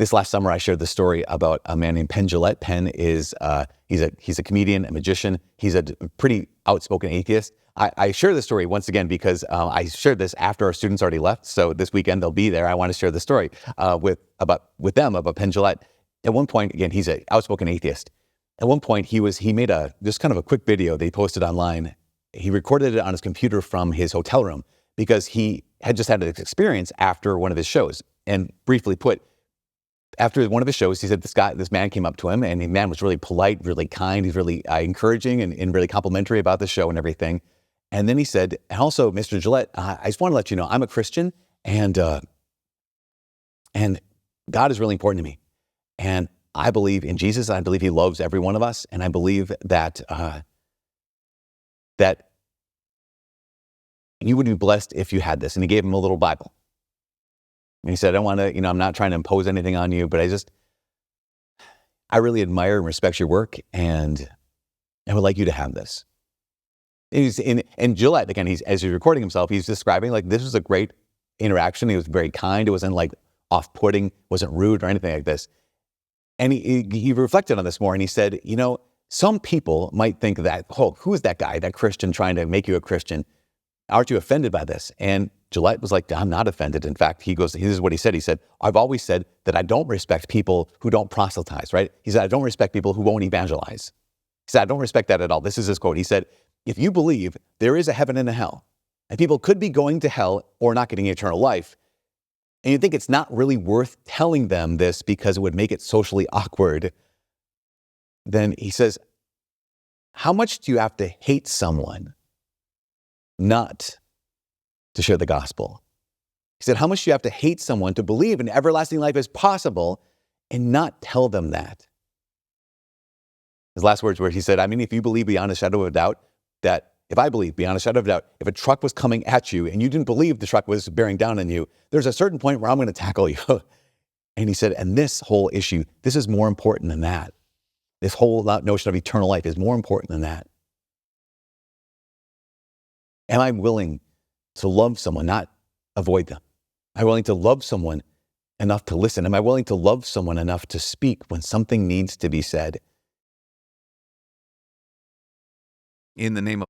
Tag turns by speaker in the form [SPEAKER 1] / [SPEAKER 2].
[SPEAKER 1] This last summer, I shared the story about a man named Penn Jillette. Penn is he's a comedian, a magician. He's a pretty outspoken atheist. I share this story once again because I shared this after our students already left. So this weekend they'll be there. I want to share the story with them about Penn Jillette. At one point, again, he's an outspoken atheist. At one point, he made just kind of a quick video that he posted online. He recorded it on his computer from his hotel room because he had just had an experience after one of his shows. And briefly put, after one of his shows, he said this man came up to him, and the man was really polite, really kind. He's really encouraging and really complimentary about the show and everything. And then he said, and also, Mr. Jillette, I just want to let you know, I'm a Christian, and God is really important to me. And I believe in Jesus. I believe he loves every one of us. And I believe that that you would be blessed if you had this. And he gave him a little Bible. And he said, I don't want to, I'm not trying to impose anything on you, but I really admire and respect your work, and I would like you to have this. And Jillette, again, as he's recording himself, he's describing like this was a great interaction. He was very kind. It wasn't like off-putting, wasn't rude or anything like this. And he reflected on this more, and he said, some people might think that, who is that guy, that Christian trying to make you a Christian? Aren't you offended by this? And Jillette was like, I'm not offended. In fact, this is what he said. He said, I've always said that I don't respect people who don't proselytize, right? He said, I don't respect people who won't evangelize. He said, I don't respect that at all. This is his quote. He said, if you believe there is a heaven and a hell, and people could be going to hell or not getting eternal life, and you think it's not really worth telling them this because it would make it socially awkward, then he says, how much do you have to hate someone not to share the gospel? He said, how much do you have to hate someone to believe an everlasting life is possible and not tell them that? His last words were, he said, if you believe beyond a shadow of a doubt if I believe beyond a shadow of a doubt, if a truck was coming at you and you didn't believe the truck was bearing down on you, there's a certain point where I'm going to tackle you. And he said, and this whole issue, this is more important than that. This whole notion of eternal life is more important than that. Am I willing to love someone, not avoid them? Am I willing to love someone enough to listen? Am I willing to love someone enough to speak when something needs to be said?
[SPEAKER 2] In the name of